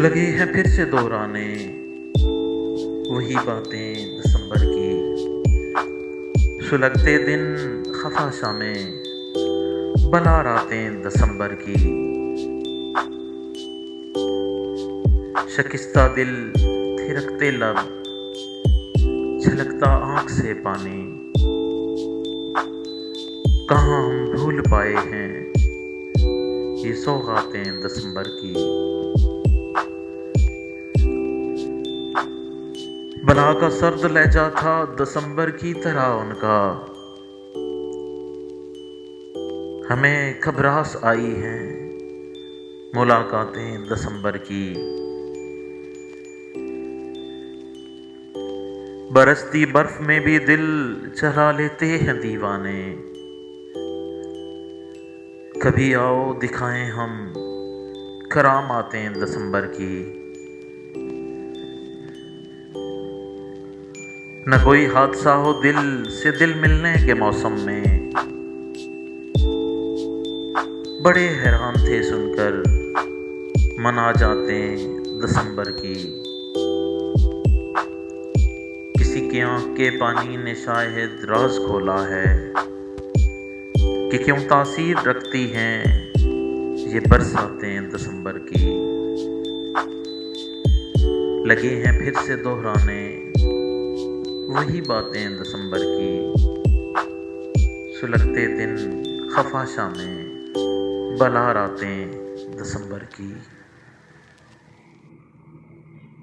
लगे हैं फिर से दोहराने वही बातें दिसंबर की। सुलगते दिन खफा शामें बला रातें दिसंबर की। शकिस्ता दिल थिरकते लब छलकता आँख से पानी। कहाँ हम भूल पाए हैं ये सौगातें दिसंबर की। बला का सर्द लहजा था दिसंबर की तरह उनका। हमें घबराहट आई हैं मुलाकातें दिसंबर की। बरसती बर्फ में भी दिल चला लेते हैं दीवाने। कभी आओ दिखाएं हम करामातें दिसंबर की। न कोई हादसा हो दिल से दिल मिलने के मौसम में। बड़े हैरान थे सुनकर मना जाते दिसंबर की। किसी की आंख के पानी ने शायद राज खोला है कि क्यों तासीर रखती हैं ये बरसातें दिसंबर की। लगे हैं फिर से दोहराने वही बातें दिसंबर की। सुलगते दिन खफा शामें बला रातें दिसंबर की।